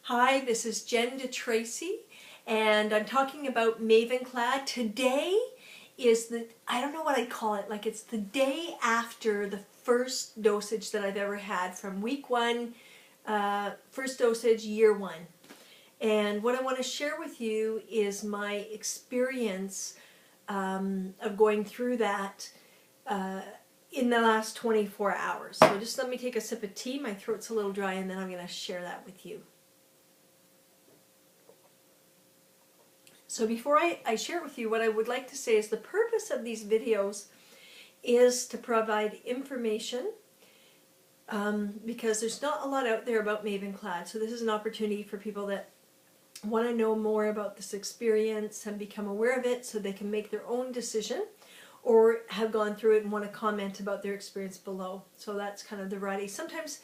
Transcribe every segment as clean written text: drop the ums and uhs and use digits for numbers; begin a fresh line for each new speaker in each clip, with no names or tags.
Hi, this is Jen DeTracy, and I'm talking about Mavenclad. Today is I don't know what I'd call it, like it's the day after the first dosage that I've ever had from week one, first dosage, year one. And what I want to share with you is my experience of going through that in the last 24 hours. So just let me take a sip of tea. My throat's a little dry, and then I'm going to share that with you. So before I share it with you, what I would like to say is the purpose of these videos is to provide information because there's not a lot out there about Mavenclad. So this is an opportunity for people that want to know more about this experience and become aware of it so they can make their own decision or have gone through it and want to comment about their experience below. So that's kind of the variety. Sometimes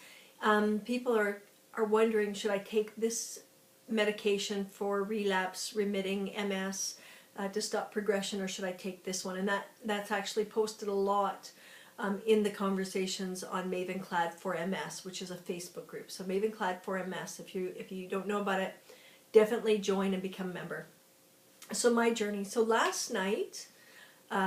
people are wondering, should I take this medication for relapse remitting MS to stop progression, or should I take this one? And that's actually posted a lot in the conversations on Mavenclad for MS, which is a Facebook group. So Mavenclad for MS, if you don't know about it, definitely join and become a member. So my journey. So last night,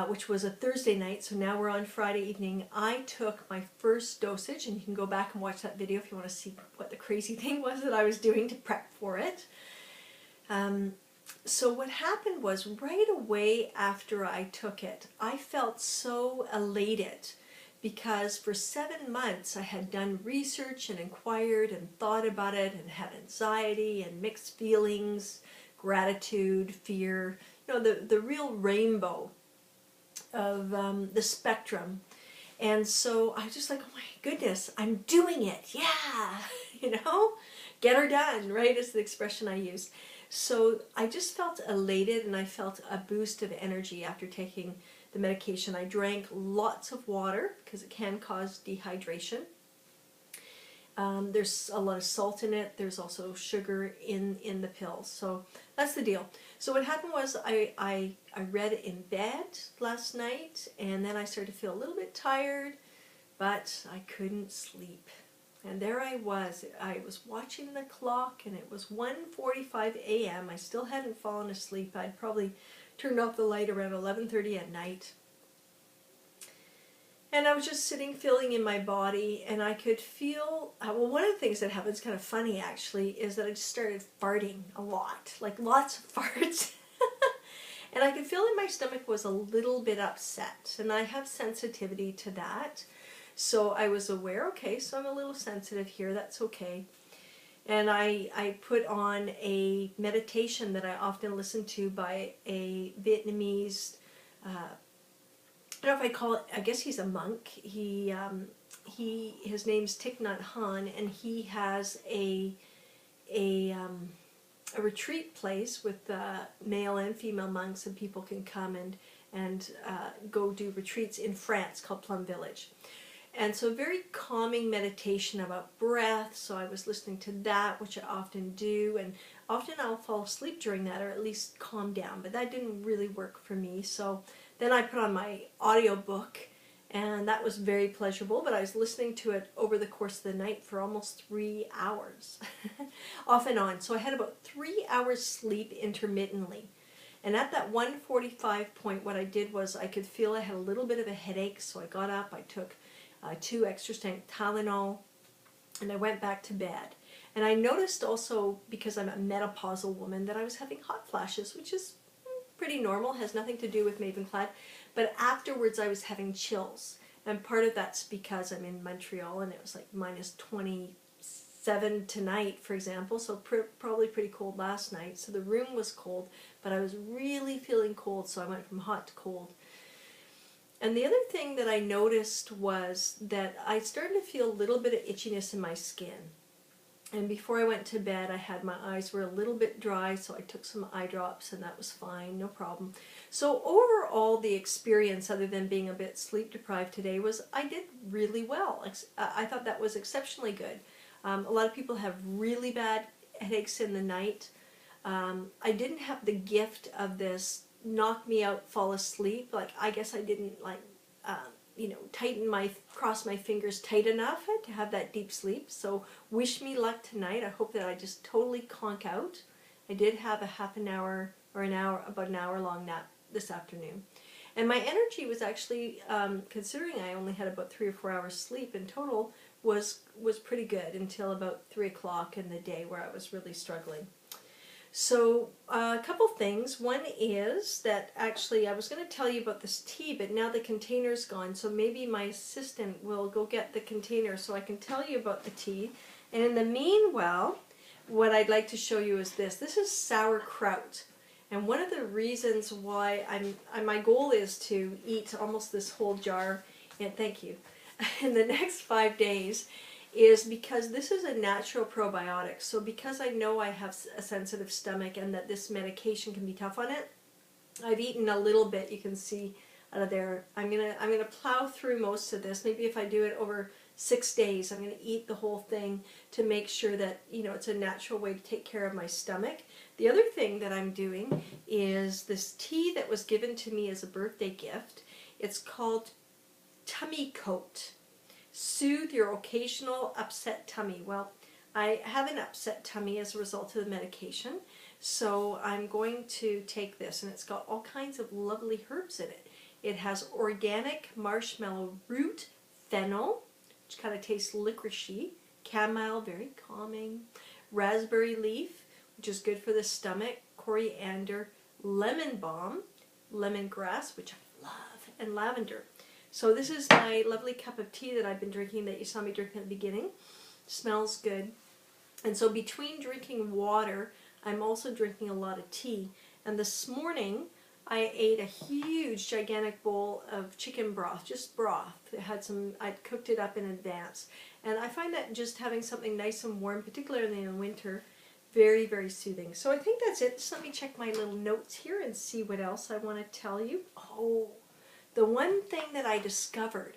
which was a Thursday night, so now we're on Friday evening, I took my first dosage, and you can go back and watch that video if you want to see what the crazy thing was that I was doing to prep for it. So what happened was, right away after I took it, I felt so elated because for 7 months I had done research and inquired and thought about it and had anxiety and mixed feelings, gratitude, fear, you know, the real rainbow of the spectrum. And so I was just like, oh my goodness, I'm doing it, yeah, you know, get her done, right, is the expression I use. So I just felt elated, and I felt a boost of energy after taking the medication. I drank lots of water because it can cause dehydration. There's a lot of salt in it. There's also sugar in the pills. So that's the deal. So what happened was I read in bed last night, and then I started to feel a little bit tired, but I couldn't sleep. And there I was watching the clock, and it was 1:45 a.m. I still hadn't fallen asleep. I'd probably turned off the light around 11:30 at night. And I was just sitting, feeling in my body, and I could feel, well, one of the things that happens, kind of funny actually, is that I just started farting a lot, like lots of farts. And I could feel that my stomach was a little bit upset, and I have sensitivity to that. So I was aware, okay, so I'm a little sensitive here, that's okay. And I put on a meditation that I often listen to by a Vietnamese, I don't know if I call it, I guess he's a monk. His name's Thich Nhat Hanh, and he has a retreat place with male and female monks, and people can come and go do retreats in France called Plum Village. And so very calming meditation about breath, so I was listening to that, which I often do, and often I'll fall asleep during that, or at least calm down, but that didn't really work for me. So then I put on my audiobook, and that was very pleasurable, but I was listening to it over the course of the night for almost 3 hours, off and on. So I had about 3 hours sleep intermittently. And at that 1:45 point, what I did was I could feel I had a little bit of a headache, so I got up, I took 2 extra strength Tylenol, and I went back to bed. And I noticed also, because I'm a menopausal woman, that I was having hot flashes, which is pretty normal, has nothing to do with Mavenclad. But afterwards I was having chills. And part of that's because I'm in Montreal, and it was like minus 27 tonight, for example, so probably pretty cold last night. So the room was cold, but I was really feeling cold, so I went from hot to cold. And the other thing that I noticed was that I started to feel a little bit of itchiness in my skin. And before I went to bed, my eyes were a little bit dry, so I took some eye drops, and that was fine, no problem. So overall, the experience, other than being a bit sleep deprived today, was I did really well. I thought that was exceptionally good. A lot of people have really bad headaches in the night. I didn't have the gift of this knock me out, fall asleep. Like, I guess I didn't cross my fingers tight enough to have that deep sleep. So wish me luck tonight. I hope that I just totally conk out. I did have a half an hour or about an hour long nap this afternoon. And my energy was actually, considering I only had about 3 or 4 hours sleep in total, was pretty good until about 3 o'clock in the day where I was really struggling. So a couple things. One is that actually I was going to tell you about this tea, but now the container's gone, so maybe my assistant will go get the container so I can tell you about the tea. And in the meanwhile, what I'd like to show you is this. This is sauerkraut. And one of the reasons why my goal is to eat almost this whole jar, and thank you, in the next 5 days, is because this is a natural probiotic. So because I know I have a sensitive stomach and that this medication can be tough on it, I've eaten a little bit, you can see out of there. I'm gonna plow through most of this. Maybe if I do it over 6 days, I'm gonna eat the whole thing to make sure that, it's a natural way to take care of my stomach. The other thing that I'm doing is this tea that was given to me as a birthday gift. It's called Tummy Coat. Soothe your occasional upset tummy. Well, I have an upset tummy as a result of the medication, so I'm going to take this, and it's got all kinds of lovely herbs in it. It has organic marshmallow root, fennel, which kind of tastes licoricey, chamomile, very calming, raspberry leaf, which is good for the stomach, coriander, lemon balm, lemongrass, which I love, and lavender. So this is my lovely cup of tea that I've been drinking that you saw me drinking at the beginning. Smells good. And so between drinking water, I'm also drinking a lot of tea. And this morning, I ate a huge, gigantic bowl of chicken broth, just broth. I'd cooked it up in advance. And I find that just having something nice and warm, particularly in winter, very, very soothing. So I think that's it. Just let me check my little notes here and see what else I want to tell you. Oh, the one thing that I discovered,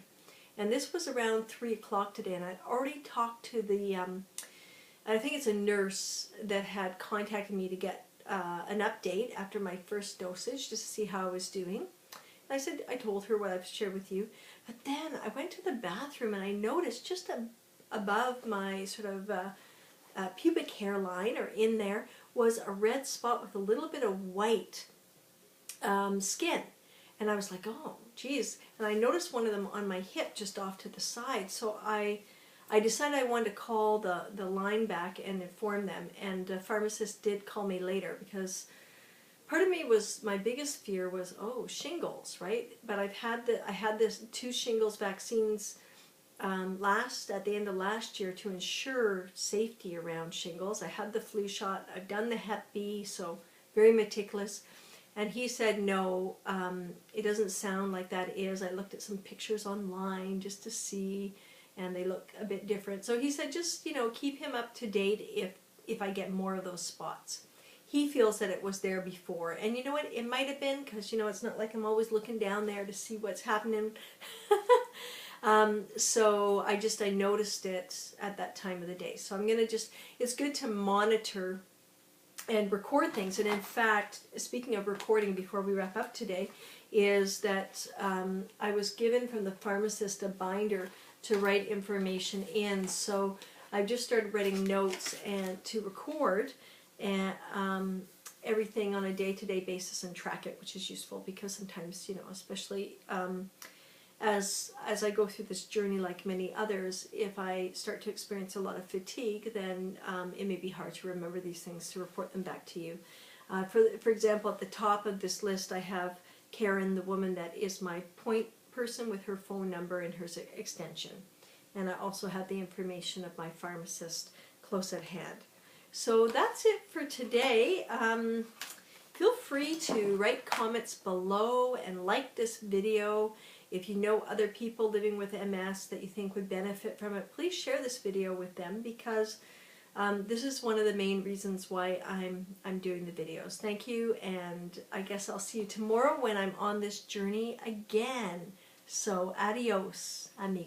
and this was around 3 o'clock today, and I'd already talked to the, I think it's a nurse that had contacted me to get an update after my first dosage, just to see how I was doing. And I told her what I've shared with you. But then I went to the bathroom and I noticed just above my sort of pubic hairline, or in there, was a red spot with a little bit of white skin. And I was like, oh, geez. And I noticed one of them on my hip just off to the side. So I decided I wanted to call the line back and inform them. And the pharmacist did call me later, because part of me was, my biggest fear was, oh, shingles, right? But I had this 2 shingles vaccines at the end of last year to ensure safety around shingles. I had the flu shot. I've done the Hep B, so very meticulous. And he said, no, it doesn't sound like that is. I looked at some pictures online just to see, and they look a bit different. So he said, just, keep him up to date if I get more of those spots. He feels that it was there before. And you know what? It might have been, because, it's not like I'm always looking down there to see what's happening. So I noticed it at that time of the day. So I'm going to it's good to monitor and record things. And in fact, speaking of recording before we wrap up today, is that I was given from the pharmacist a binder to write information in. So I've just started writing notes and to record and everything on a day-to-day basis and track it, which is useful because sometimes, especially as I go through this journey, like many others, if I start to experience a lot of fatigue, then it may be hard to remember these things, to report them back to you. For example, at the top of this list, I have Karen, the woman that is my point person, with her phone number and her extension. And I also have the information of my pharmacist close at hand. So that's it for today. Feel free to write comments below and like this video. If you know other people living with MS that you think would benefit from it, please share this video with them, because this is one of the main reasons why I'm doing the videos. Thank you, and I guess I'll see you tomorrow when I'm on this journey again. So adios, amigos.